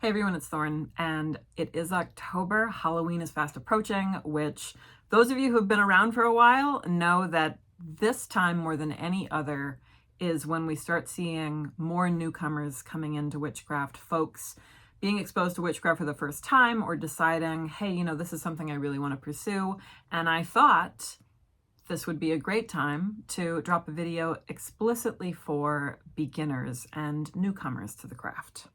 Hey everyone, it's Thorn, and it is October. Halloween is fast approaching, which those of you who have been around for a while know that this time more than any other is when we start seeing more newcomers coming into witchcraft, folks being exposed to witchcraft for the first time or deciding, hey, this is something I really want to pursue. And I thought this would be a great time to drop a video explicitly for beginners and newcomers to the craft.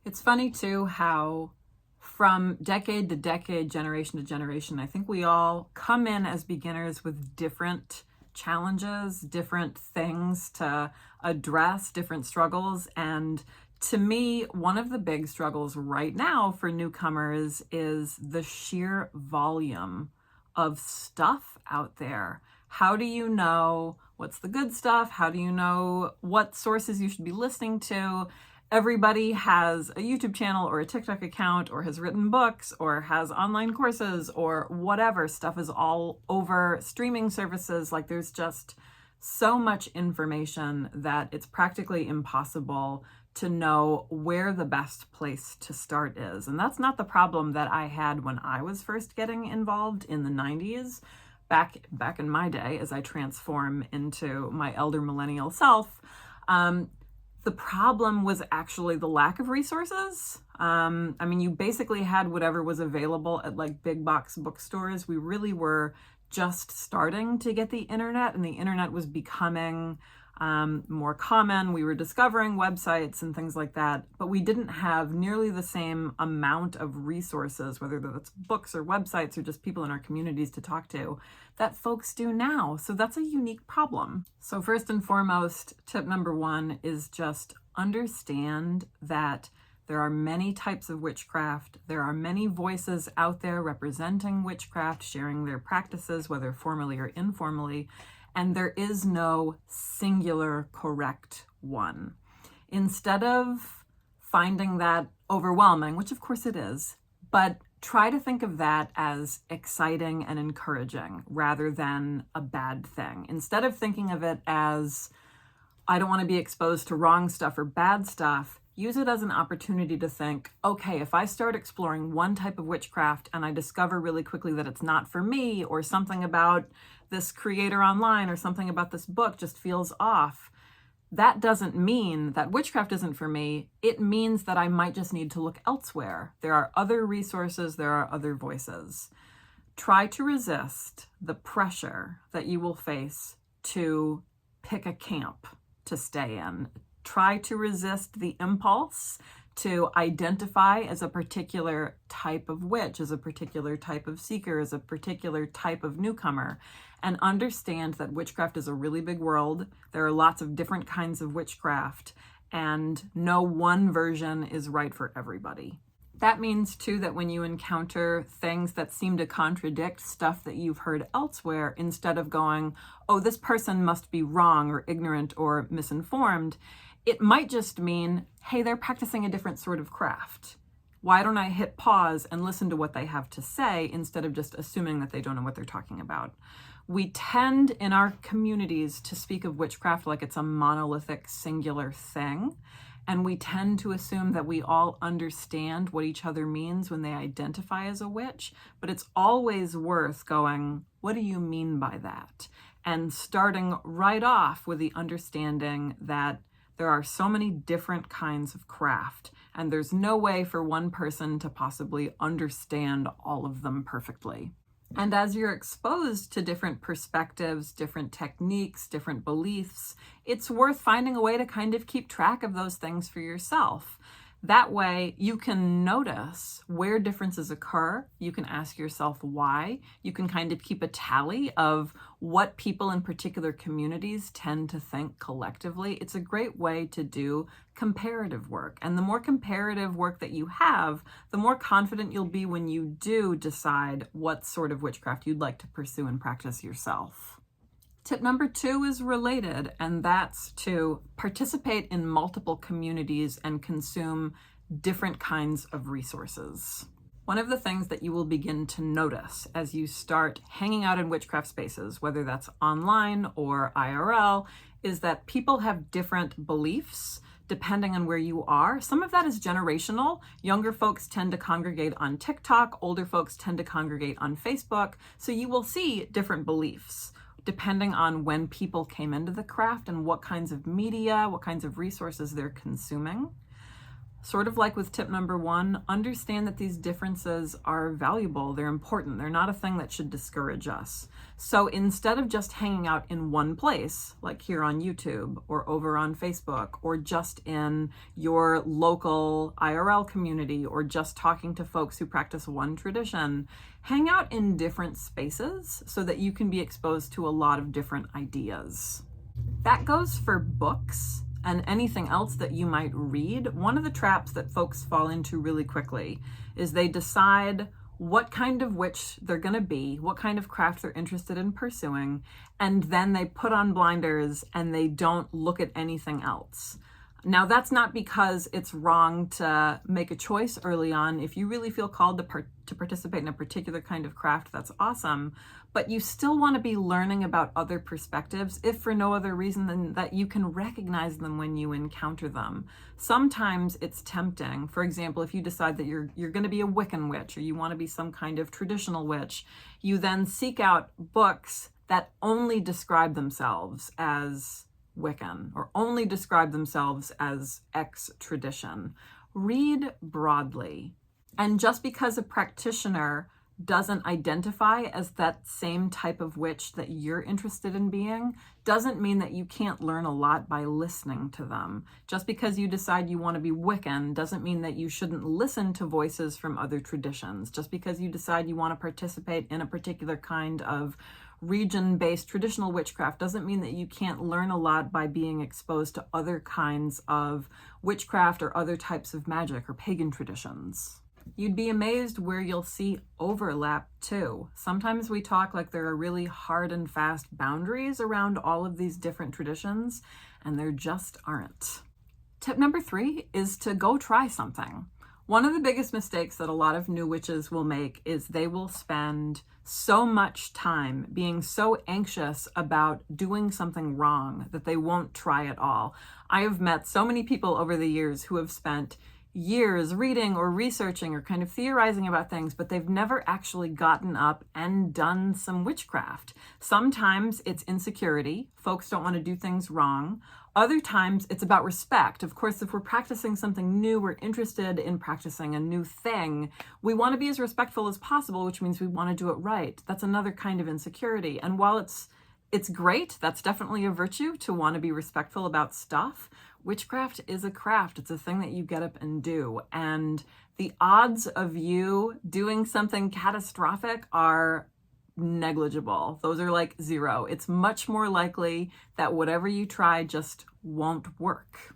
It's funny too how from decade to decade, generation to generation, I think we all come in as beginners with different challenges, different things to address, different struggles. And to me, one of the big struggles right now for newcomers is the sheer volume of stuff out there. How do you know what's the good stuff? How do you know what sources you should be listening to? Everybody has a YouTube channel or a TikTok account or has written books or has online courses or whatever. Stuff is all over streaming services. Like there's just so much information that it's practically impossible to know where the best place to start is. And that's not the problem that I had when I was first getting involved in the 90s, back in my day as I transform into my elder millennial self. The problem was actually the lack of resources. You basically had whatever was available at like big box bookstores. We really were just starting to get the internet, and the internet was becoming more common. We were discovering websites and things like that, but we didn't have nearly the same amount of resources, whether that's books or websites or just people in our communities to talk to, that folks do now. So that's a unique problem. So first and foremost, tip number one is just understand that there are many types of witchcraft. There are many voices out there representing witchcraft, sharing their practices, whether formally or informally. And there is no singular correct one. Instead of finding that overwhelming, which of course it is, but try to think of that as exciting and encouraging rather than a bad thing. Instead of thinking of it as, I don't want to be exposed to wrong stuff or bad stuff, use it as an opportunity to think, okay, if I start exploring one type of witchcraft and I discover really quickly that it's not for me, or something about this creator online or something about this book just feels off, that doesn't mean that witchcraft isn't for me. It means that I might just need to look elsewhere. There are other resources, there are other voices. Try to resist the pressure that you will face to pick a camp to stay in. Try to resist the impulse to identify as a particular type of witch, as a particular type of seeker, as a particular type of newcomer, and understand that witchcraft is a really big world. There are lots of different kinds of witchcraft, and no one version is right for everybody. That means too that when you encounter things that seem to contradict stuff that you've heard elsewhere, instead of going, oh, this person must be wrong or ignorant or misinformed, it might just mean, hey, they're practicing a different sort of craft. Why don't I hit pause and listen to what they have to say instead of just assuming that they don't know what they're talking about? We tend in our communities to speak of witchcraft like it's a monolithic, singular thing. And we tend to assume that we all understand what each other means when they identify as a witch. But it's always worth going, what do you mean by that? And starting right off with the understanding that there are so many different kinds of craft, and there's no way for one person to possibly understand all of them perfectly. And as you're exposed to different perspectives, different techniques, different beliefs, it's worth finding a way to kind of keep track of those things for yourself. That way you can notice where differences occur. You can ask yourself why. You can kind of keep a tally of what people in particular communities tend to think collectively. It's a great way to do comparative work. And the more comparative work that you have, the more confident you'll be when you do decide what sort of witchcraft you'd like to pursue and practice yourself. Tip number two is related, and that's to participate in multiple communities and consume different kinds of resources. One of the things that you will begin to notice as you start hanging out in witchcraft spaces, whether that's online or IRL, is that people have different beliefs, depending on where you are. Some of that is generational. Younger folks tend to congregate on TikTok, older folks tend to congregate on Facebook. So you will see different beliefs depending on when people came into the craft and what kinds of media, what kinds of resources they're consuming. Sort of like with tip number 1, understand that these differences are valuable, they're important, they're not a thing that should discourage us. So instead of just hanging out in one place, like here on YouTube or over on Facebook, or just in your local IRL community, or just talking to folks who practice one tradition, hang out in different spaces so that you can be exposed to a lot of different ideas. That goes for books and anything else that you might read. One of the traps that folks fall into really quickly is they decide what kind of witch they're going to be, what kind of craft they're interested in pursuing, and then they put on blinders and they don't look at anything else. Now, that's not because it's wrong to make a choice early on. If you really feel called to participate in a particular kind of craft, that's awesome. But you still want to be learning about other perspectives, if for no other reason than that you can recognize them when you encounter them. Sometimes it's tempting. For example, if you decide that you're going to be a Wiccan witch, or you want to be some kind of traditional witch, you then seek out books that only describe themselves as Wiccan, or only describe themselves as X tradition. Read broadly. And just because a practitioner doesn't identify as that same type of witch that you're interested in being, doesn't mean that you can't learn a lot by listening to them. Just because you decide you want to be Wiccan doesn't mean that you shouldn't listen to voices from other traditions. Just because you decide you want to participate in a particular kind of region-based traditional witchcraft doesn't mean that you can't learn a lot by being exposed to other kinds of witchcraft or other types of magic or pagan traditions. You'd be amazed where you'll see overlap too. Sometimes we talk like there are really hard and fast boundaries around all of these different traditions, and there just aren't. Tip number 3 is to go try something. One of the biggest mistakes that a lot of new witches will make is they will spend so much time being so anxious about doing something wrong that they won't try at all. I have met so many people over the years who have spent years reading or researching or kind of theorizing about things, but they've never actually gotten up and done some witchcraft. Sometimes it's insecurity. Folks don't want to do things wrong. Other times it's about respect. Of course, if we're practicing something new, we're interested in practicing a new thing, we want to be as respectful as possible, which means we want to do it right. That's another kind of insecurity. And while it's great, that's definitely a virtue to want to be respectful about stuff, witchcraft is a craft. It's a thing that you get up and do. And the odds of you doing something catastrophic are negligible. Those are like 0. It's much more likely that whatever you try just won't work.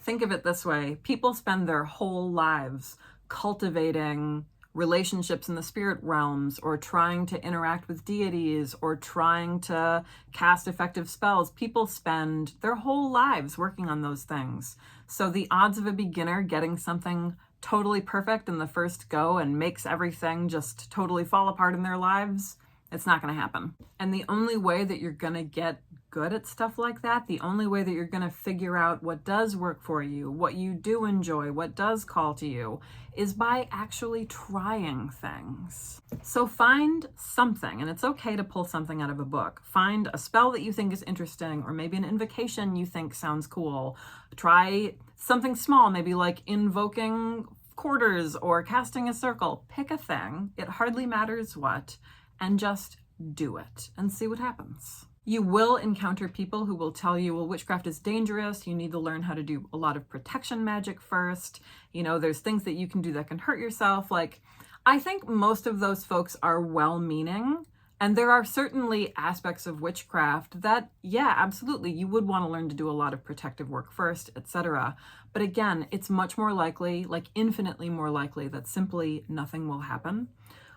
Think of it this way. People spend their whole lives cultivating relationships in the spirit realms, or trying to interact with deities, or trying to cast effective spells. People spend their whole lives working on those things. So the odds of a beginner getting something totally perfect in the first go and makes everything just totally fall apart in their lives, it's not going to happen. And the only way that you're going to get good at stuff like that, the only way that you're going to figure out what does work for you, what you do enjoy, what does call to you, is by actually trying things. So find something, and it's okay to pull something out of a book. Find a spell that you think is interesting, or maybe an invocation you think sounds cool. Try something small, maybe like invoking quarters or casting a circle. Pick a thing, it hardly matters what, and just do it and see what happens. You will encounter people who will tell you, well, witchcraft is dangerous. You need to learn how to do a lot of protection magic first. You know, there's things that you can do that can hurt yourself. Like, I think most of those folks are well-meaning, and there are certainly aspects of witchcraft that, yeah, absolutely, you would want to learn to do a lot of protective work first, etc. But again, it's much more likely, like infinitely more likely, that simply nothing will happen.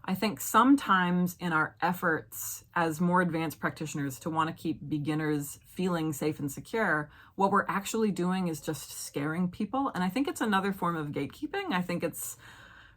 I think sometimes in our efforts as more advanced practitioners to want to keep beginners feeling safe and secure, what we're actually doing is just scaring people. And I think it's another form of gatekeeping. I think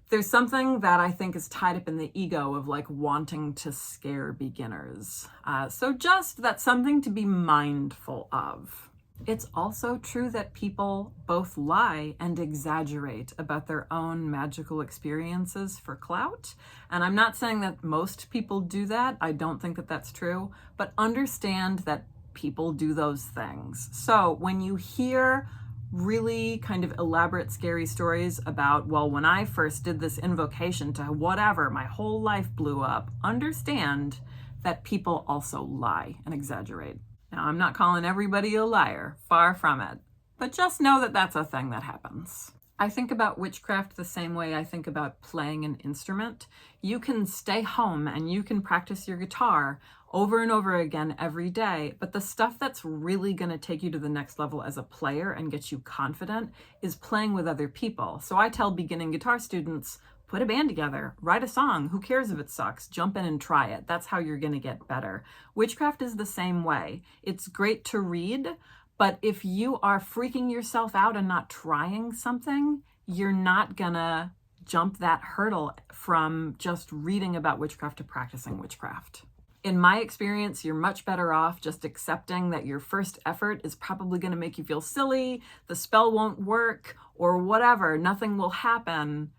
there's something that I think is tied up in the ego of like wanting to scare beginners. So just that's something to be mindful of. It's also true that people both lie and exaggerate about their own magical experiences for clout. And I'm not saying that most people do that. I don't think that that's true, but understand that people do those things. So when you hear really kind of elaborate, scary stories about, well, when I first did this invocation to whatever, my whole life blew up, understand that people also lie and exaggerate. Now, I'm not calling everybody a liar, far from it, but just know that that's a thing that happens. I think about witchcraft the same way I think about playing an instrument. You can stay home and you can practice your guitar over and over again every day, but the stuff that's really going to take you to the next level as a player and get you confident is playing with other people. So I tell beginning guitar students, put a band together, write a song. Who cares if it sucks? Jump in and try it. That's how you're going to get better. Witchcraft is the same way. It's great to read, but if you are freaking yourself out and not trying something, you're not going to jump that hurdle from just reading about witchcraft to practicing witchcraft. In my experience, you're much better off just accepting that your first effort is probably going to make you feel silly, the spell won't work, or whatever, nothing will happen,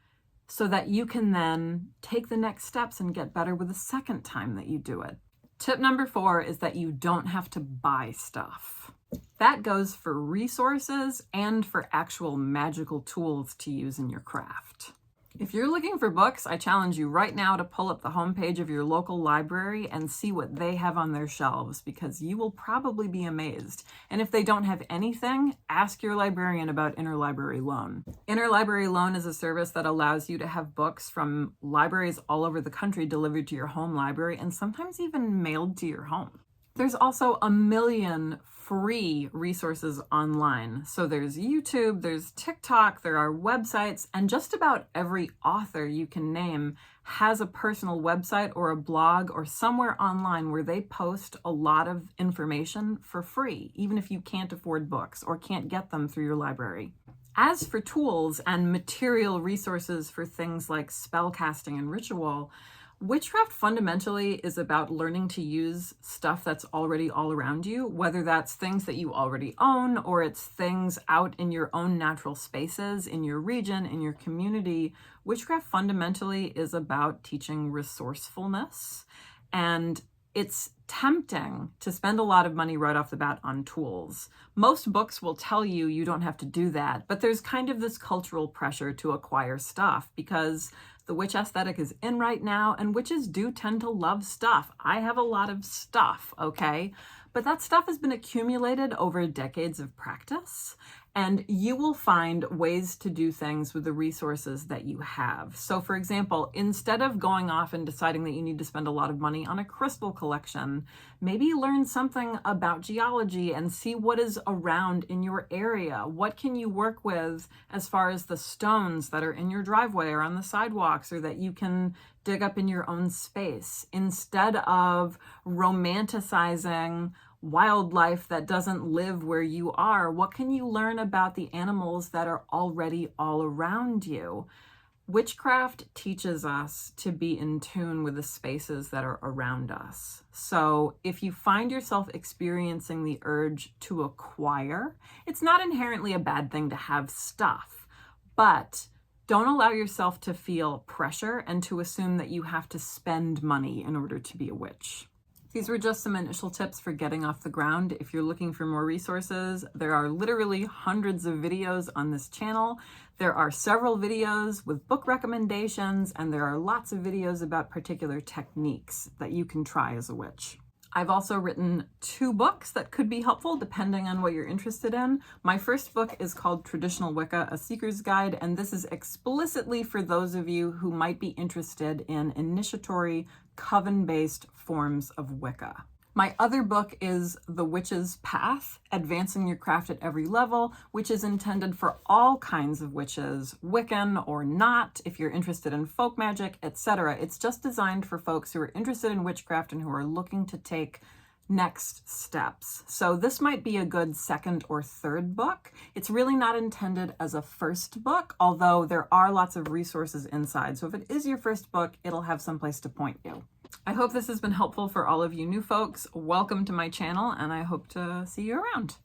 so that you can then take the next steps and get better with the second time that you do it. Tip number 4 is that you don't have to buy stuff. That goes for resources and for actual magical tools to use in your craft. If you're looking for books, I challenge you right now to pull up the homepage of your local library and see what they have on their shelves, because you will probably be amazed. And if they don't have anything, ask your librarian about interlibrary loan. Interlibrary loan is a service that allows you to have books from libraries all over the country delivered to your home library and sometimes even mailed to your home. There's also a million free resources online. So there's YouTube, there's TikTok, there are websites, and just about every author you can name has a personal website or a blog or somewhere online where they post a lot of information for free, even if you can't afford books or can't get them through your library. As for tools and material resources for things like spellcasting and ritual, witchcraft fundamentally is about learning to use stuff that's already all around you, whether that's things that you already own or it's things out in your own natural spaces, in your region, in your community. Witchcraft fundamentally is about teaching resourcefulness, and it's tempting to spend a lot of money right off the bat on tools. Most books will tell you you don't have to do that, but there's kind of this cultural pressure to acquire stuff because the witch aesthetic is in right now, and witches do tend to love stuff. I have a lot of stuff, okay? But that stuff has been accumulated over decades of practice, and you will find ways to do things with the resources that you have. So for example, instead of going off and deciding that you need to spend a lot of money on a crystal collection, maybe learn something about geology and see what is around in your area. What can you work with as far as the stones that are in your driveway or on the sidewalks, or that you can dig up in your own space, instead of romanticizing wildlife that doesn't live where you are? What can you learn about the animals that are already all around you? Witchcraft teaches us to be in tune with the spaces that are around us. So if you find yourself experiencing the urge to acquire, it's not inherently a bad thing to have stuff, but don't allow yourself to feel pressure and to assume that you have to spend money in order to be a witch. These were just some initial tips for getting off the ground. If you're looking for more resources, there are literally hundreds of videos on this channel. There are several videos with book recommendations, and there are lots of videos about particular techniques that you can try as a witch. I've also written 2 books that could be helpful depending on what you're interested in. My first book is called Traditional Wicca, A Seeker's Guide, and this is explicitly for those of you who might be interested in initiatory, coven-based forms of Wicca. My other book is The Witch's Path, Advancing Your Craft at Every Level, which is intended for all kinds of witches, Wiccan or not, if you're interested in folk magic, etc. It's just designed for folks who are interested in witchcraft and who are looking to take next steps. So this might be a good second or third book. It's really not intended as a first book, although there are lots of resources inside. So if it is your first book, it'll have some place to point you. I hope this has been helpful for all of you new folks. Welcome to my channel, and I hope to see you around.